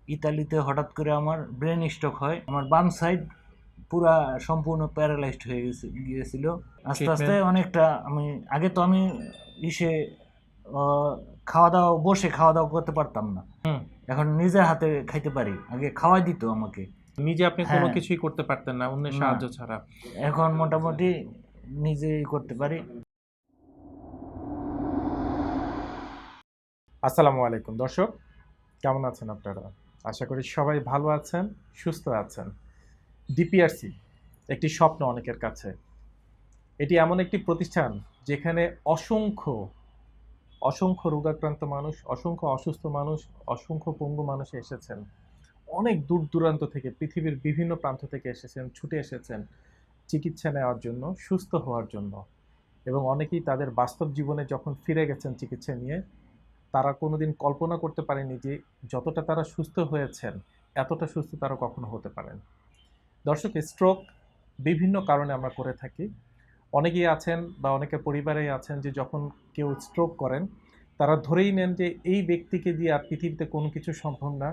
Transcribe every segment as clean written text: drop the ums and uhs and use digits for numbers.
ইতালিতে হঠাৎ করে আমার ব্রেন স্ট্রোক হয়। আমার বাম সাইড পুরা সম্পূর্ণ প্যারালাইজড হয়ে গিয়েছিল। আস্তে আস্তে অনেকটা আমি ইসে খাওয়া দাওয়া বসে খাওয়া দাওয়া করতে পারতাম না। এখন নিজের হাতে খাইতে পারি, আগে খাওয়াই দিত আমাকে। নিজে আপনি কোনো কিছুই করতে পারতেন না অন্যের সাহায্য ছাড়া। এখন মোটামুটি নিজেই করতে পারি। আসসালামু আলাইকুম দর্শক, কেমন আছেন আপনারা? আশা করি সবাই ভালো আছেন, সুস্থ আছেন। ডিপিআরসি একটি স্বপ্ন অনেকের কাছে। এটি এমন একটি প্রতিষ্ঠান যেখানে অসংখ্য রোগাক্রান্ত মানুষ, অসংখ্য অসুস্থ মানুষ, অসংখ্য পঙ্গু মানুষ এসেছেন। অনেক দূর দূরান্ত থেকে, পৃথিবীর বিভিন্ন প্রান্ত থেকে এসেছেন, ছুটে এসেছেন চিকিৎসা নেওয়ার জন্য, সুস্থ হওয়ার জন্য। এবং অনেকেই তাদের বাস্তব জীবনে যখন ফিরে গেছেন চিকিৎসা নিয়ে, তারা কোনোদিন কল্পনা করতে পারেনি যে যতটা তারা সুস্থ হয়েছেন, এতটা সুস্থ তারা কখনো হতে পারেন। দর্শক, স্ট্রোক বিভিন্ন কারণে আমরা করে থাকি। অনেকেই আছেন বা অনেকের পরিবারেই আছেন যে যখন কেউ স্ট্রোক করেন, তারা ধরেই নেন যে এই ব্যক্তিকে দিয়ে আর পৃথিবীতে কোনো কিছু সম্ভব না,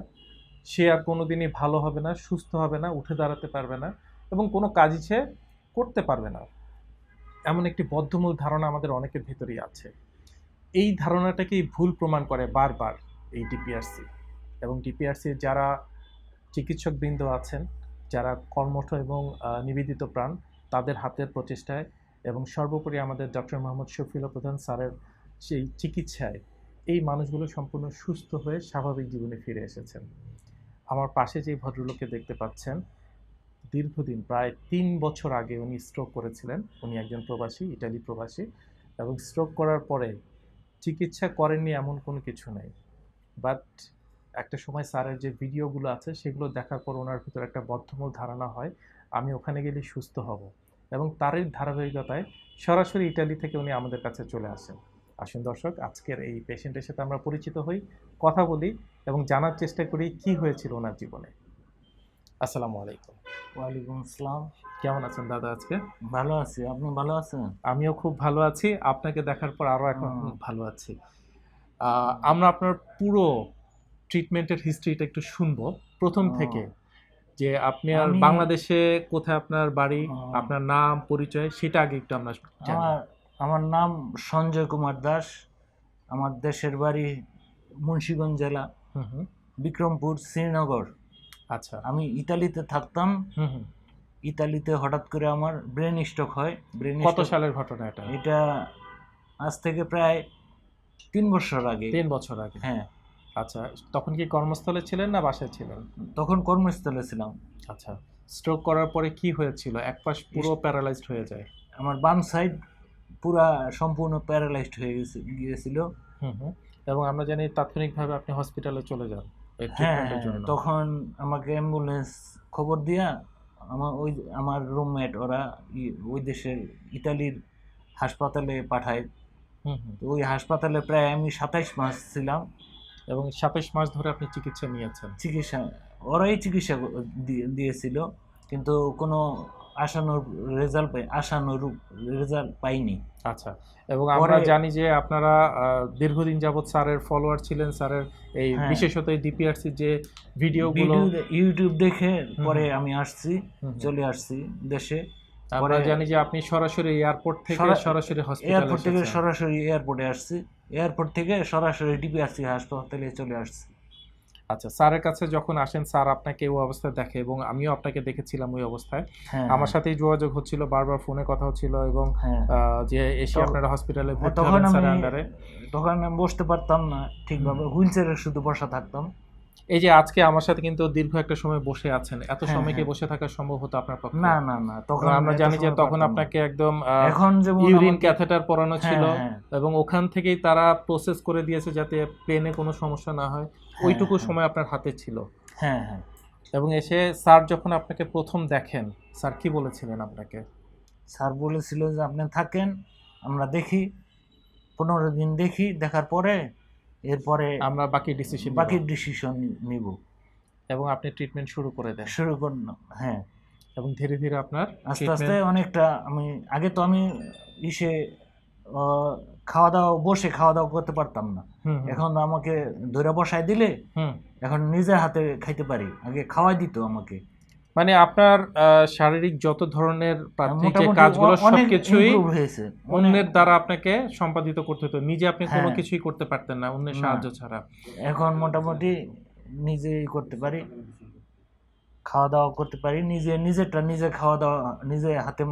সে আর কোনোদিনই ভালো হবে না, সুস্থ হবে না, উঠে দাঁড়াতে পারবে না এবং কোনো কাজই সে করতে পারবে না। এমন একটি বদ্ধমূল ধারণা আমাদের অনেকের ভেতরেই আছে। এই ধারণাটাকেই ভুল প্রমাণ করে বারবার এই ডিপিআরসি। এবং ডিপিআরসির যারা চিকিৎসকবৃন্দ আছেন, যারা কর্মঠ এবং নিবেদিত প্রাণ, তাদের হাতের প্রচেষ্টায় এবং সর্বোপরি আমাদের ডক্টর মোহাম্মদ শফিউল্লাহ প্রধান স্যারের সেই চিকিৎসায় এই মানুষগুলো সম্পূর্ণ সুস্থ হয়ে স্বাভাবিক জীবনে ফিরে এসেছেন। আমার পাশে যে ভদ্রলোককে দেখতে পাচ্ছেন, দীর্ঘদিন প্রায় ৩ বছর আগে উনি স্ট্রোক করেছিলেন। উনি একজন প্রবাসী, ইটালি প্রবাসী, এবং স্ট্রোক করার পরে চিকিৎসা করেননি এমন কোনো কিছু নেই। বাট একটা সময় স্যারের যে ভিডিওগুলো আছে সেগুলো দেখার পর ওনার ভিতরে একটা বদ্ধমূল ধারণা হয়, আমি ওখানে গেলে সুস্থ হব। এবং তারই ধারাবাহিকতায় সরাসরি ইটালি থেকে উনি আমাদের কাছে চলে আসেন। আসুন দর্শক, আজকের এই পেশেন্টের সাথে আমরা পরিচিত হই, কথা বলি এবং জানার চেষ্টা করি কি হয়েছিল ওনার জীবনে। আসসালামু আলাইকুম। ওয়ালাইকুম আসসালাম। কেমন আছেন দাদা আজকে? ভালো আছি, আপনি ভালো আছেন? আমিও খুব ভালো আছি, আপনাকে দেখার পর আরও এখন ভালো আছি। আমরা আপনার পুরো ট্রিটমেন্টের হিস্ট্রিটা একটু শুনবো প্রথম থেকে, যে আপনি আর বাংলাদেশে কোথায় আপনার বাড়ি, আপনার নাম পরিচয় সেটা আগে একটু আমরা জানি। আমার নাম সঞ্জয় কুমার দাস। আমার দেশের বাড়ি মুন্সিগঞ্জ জেলা, বিক্রমপুর, শ্রীনগর। আচ্ছা। আমি ইতালিতে থাকতাম। ইতালিতে হঠাৎ করে আমার ব্রেন স্ট্রোক হয়। কত সালের ঘটনা এটা? এটা আজ থেকে প্রায় 3 বছর আগে। 3 বছর আগে? হ্যাঁ। আচ্ছা, তখন কি কর্মস্থলে ছিলেন না বাসায় ছিলেন? তখন কর্মস্থলে ছিলাম। আচ্ছা, স্ট্রোক করার পরে কি হয়েছিল? এক পাশ পুরো প্যারালাইজড হয়ে যায়? আমার বাম সাইড পুরা সম্পূর্ণ প্যারালাইজড হয়ে গিয়েছিল। এবং আমরা জানি তাৎক্ষণিকভাবে আপনি হসপিটালে চলে যান এই ট্রিটমেন্টের জন্য। তখন আমাকে অ্যাম্বুলেন্স খবর দিয়া আমার রুমমেট ওরা ওই দেশের ইতালির হাসপাতালে পাঠায়। তো ওই হাসপাতালে প্রায় আমি 27 মাস ছিলাম। এবং 27 মাস ধরে আপনি চিকিৎসা নিয়েছেন? ওরাই চিকিৎসা দিয়েছিল, কিন্তু কোনো আশানুরূপ রেজাল্ট পাইনি। আচ্ছা, এবং আমরা জানি যে আপনারা দীর্ঘদিন যাবৎ স্যারের ফলোয়ার ছিলেন, স্যারের এই বিশেষত ডিপিআরসি যে ভিডিওগুলো ইউটিউব দেখে পরে আমি চলে আসছি দেশে। আমরা জানি যে আপনি সরাসরি এয়ারপোর্ট থেকে সরাসরি এয়ারপোর্টে আসছি, এয়ারপোর্ট থেকে সরাসরি ডিপিআরসি হাসপাতালে চলে আসছি। আচ্ছা, স্যারের কাছে যখন আসেন, স্যার আপনাকে ওই অবস্থায় দেখে এবং আমিও আপনাকে দেখেছিলাম ওই অবস্থায়। আমার সাথেই যোগাযোগ হচ্ছিল, বারবার ফোনে কথা হচ্ছিল এবং যে এসে আপনারা হসপিটালে ভর্তি হবেন স্যারের আন্ডারে। তখন আমি বসতে পারতাম না ঠিকভাবে, হুইল চেয়ারে শুধু বসা থাকতাম। এই যে আজকে আমার সাথে কিন্তু দীর্ঘ একটা সময় বসে আছেন, এত সময় কি বসে থাকা সম্ভব হতো আপনার পক্ষে? না না না, তখন আমরা জানি যে তখন আপনাকে একদম ইউরিন ক্যাথেটার পরানো ছিল এবং ওখান থেকেই তারা প্রসেস করে দিয়েছে যাতে প্লেনে কোনো সমস্যা না হয়। ওইটুকু সময় আপনার হাতে ছিল। হ্যাঁ হ্যাঁ। এবং এসে স্যার যখন আপনাকে প্রথম দেখেন, স্যার কি বলেছিলেন আপনাকে? স্যার বলেছিল যে আপনি থাকেন, আমরা দেখি, 15 দিন দেখি, দেখার পরে এরপরে আমরা বাকি ডিসিশন নিব। এবং আপনি ট্রিটমেন্ট শুরু করে দেন? হ্যাঁ। এবং ধীরে ধীরে আপনার আস্তে আস্তে অনেকটা আমি খাওয়া দাওয়া বসে খাওয়া দাওয়া করতে পারতাম না। হুম, হুম, এখন আমাকে ধরে বসায় দিলে হুম। এখন নিজের হাতে খাইতে পারি, আগে খাওয়াই দিত আমাকে। মানে আপনার শারীরিক যত ধরনের প্রাথমিক যে মোটামুটি কাজগুলো অনেক সবকিছুই ইমপ্রুভ হয়েছে, অনেক। অন্যের দ্বারা আপনাকে সম্পাদিত করতে হতো, নিজে আপনি কোনো হ্যাঁ, কিছুই করতে পারতেন না অন্যের না। সাহায্য ছাড়া। এখন মোটামুটি নিজেই করতে পারি, খাওয়া দাওয়া করতে পারি, নিজেরটা নিজে খাওয়া দাওয়া নিজে হাতে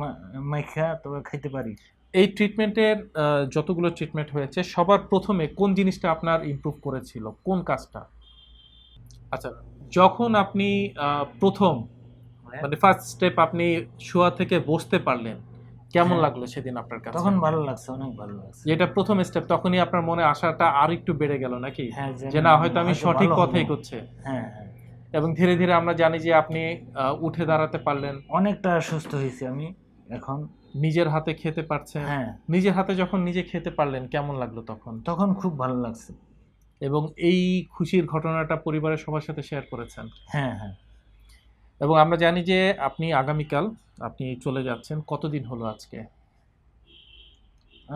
মাইখা তবে খাইতে পারি। এই ট্রিটমেন্টের যতগুলো ট্রিটমেন্ট হয়েছে সবার প্রথমে কোন জিনিসটা আপনার ইমপ্রুভ করেছিল, কোন কাজটা? আচ্ছা, যখন আপনি প্রথম মানে ফার্স্ট স্টেপ আপনি শোয়া থেকে বসতে পারলেন, কেমন হ্যাঁ, লাগলো সেদিন আপনার কাছে? তখন ভালো লাগছে, অনেক ভালো লাগছে। যেটা প্রথম স্টেপ, তখনই আপনার মনে আশাটা আর একটু বেড়ে গেল নাকি, হ্যাঁ, যে না হয়তো আমি সঠিক ভালো পথেই হবো। করছে। হ্যাঁ, হ্যাঁ, এবং ধীরে ধীরে আমরা জানি যে আপনি উঠে দাঁড়াতে পারলেন, অনেকটা সুস্থ হয়েছি আমি এখন। নিজের হাতে খেতে পারছেন। হ্যাঁ, নিজের হাতে যখন নিজে খেতে পারলেন কেমন লাগলো তখন? তখন খুব ভালো লাগছে। এবং এই খুশির ঘটনাটা পরিবারের সবার সাথে শেয়ার করেছেন। হ্যাঁ, হ্যাঁ। এবং আমরা জানি যে আপনি আগামীকাল আপনি চলে যাচ্ছেন। কতদিন হলো আজকে?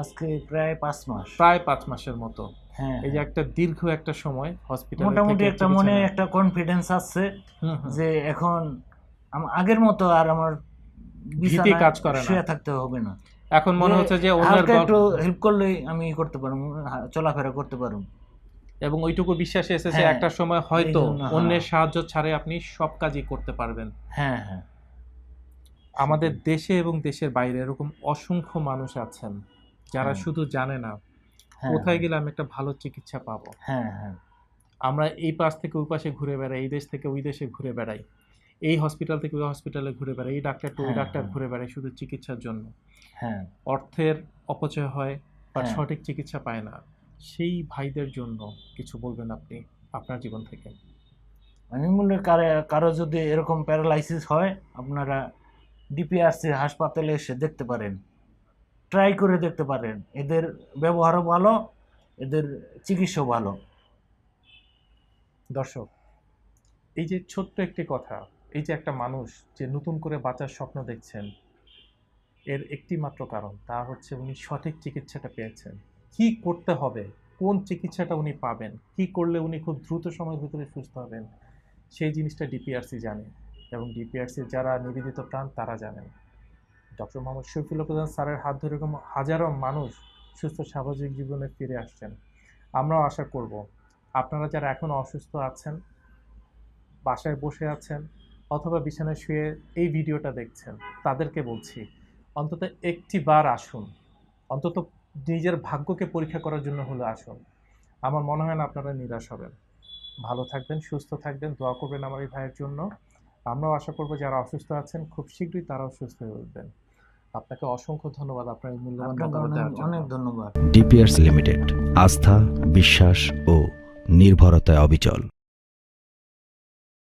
আজকে প্রায় 5 মাস। প্রায় 5 মাসের মতো। হ্যাঁ, এই যে হ্যাঁ। একটা দীর্ঘ একটা সময় হসপিটালে মোটামুটি থেকে একটা মনে চিকিৎসা একটা কনফিডেন্স আছে হুম, হুম। যে এখন আগের মতো আর আমার ভীতি বিছানায় কাজ করে না। শুয়ে থাকতে হবে না। এখন মনে হচ্ছে যে অন্যের হালকা একটু হেল্প করলেই আমি করতে পারবো, চলাফেরা করতে পারবো। এবং ওইটুকু বিশ্বাস এসেছে হ্যাঁ, একটা সময় হয়তো এই জন্য, হ্যাঁ। অন্যের সাহায্য ছাড়াই আপনি সব কাজই করতে পারবেন। হ্যাঁ, হ্যাঁ। আমাদের দেশে এবং দেশের বাইরে এরকম অসংখ্য মানুষ আছেন যারা হ্যাঁ। শুধু জানে না হ্যাঁ, কোথায় গেলে আমি একটা ভালো চিকিৎসা পাবো। হ্যাঁ, হ্যাঁ, আমরা এই পাশ থেকে ওই পাশে ঘুরে বেড়াই, এই দেশ থেকে ওই দেশে ঘুরে বেড়াই, এই হসপিটাল থেকে ওই হসপিটালে ঘুরে বেড়াই, এই ডাক্তার টু ওই হ্যাঁ, ডাক্তার হ্যাঁ। ঘুরে বেড়াই শুধু চিকিৎসার জন্য। হ্যাঁ, অর্থের অপচয় হয় বা হ্যাঁ। সঠিক চিকিৎসা পায় না। সেই ভাইদের জন্য কিছু বলবেন আপনি আপনার জীবন থেকে? আমি মনে করি কারো যদি এরকম প্যারালাইসিস হয়, আপনারা ডিপিআরসি হাসপাতালে এসে দেখতে পারেন, ট্রাই করে দেখতে পারেন। এদের ব্যবহারও ভালো, এদের চিকিৎসাও ভালো। দর্শক, এই যে ছোট্ট একটি কথা, এই যে একটা মানুষ যে নতুন করে বাঁচার স্বপ্ন দেখছেন, এর একটি মাত্র কারণ, তা হচ্ছে উনি সঠিক চিকিৎসাটা পেয়েছেন। কি করতে হবে, কোন চিকিৎসাটা উনি পাবেন, কি করলে উনি খুব দ্রুত সময়ের ভিতরে সুস্থ হবেন, সেই জিনিসটা ডিপিআরসি জানে। এবং ডিপিআরসির যারা নিবেদিত প্রাণ তারা জানেন। ডক্টর মোহাম্মদ শফিউল্লাহ প্রধান স্যারের হাত ধরে এরকম হাজারো মানুষ সুস্থ স্বাভাবিক জীবনে ফিরে আসছেন। আমরাও আশা করব আপনারা যারা এখনও অসুস্থ আছেন, বাসায় বসে আছেন অথবা বিছানায় শুয়ে এই ভিডিওটা দেখছেন, তাদেরকে বলছি অন্তত একটি বার আসুন, অন্তত নিজের ভাগ্যকে পরীক্ষা করার জন্য হলে আসুন। আমার মনে হয় না আপনারা নিরাশ হবেন। ভালো থাকবেন, সুস্থ থাকবেন, দোয়া করবেন আমার এই ভাইয়ের জন্য। আমরাও আশা করব যারা অসুস্থ আছেন খুব শীঘ্রই তারাও সুস্থ হয়ে উঠবেন। আপনাকে অসংখ্য ধন্যবাদ আপনার এই মূল্যবান আপনাকে মতামত দেওয়ার অনেক জন্য। অনেক ধন্যবাদ। ডিপিআরস লিমিটেড, আস্থা, বিশ্বাস ও নির্ভরতায় অবিচল।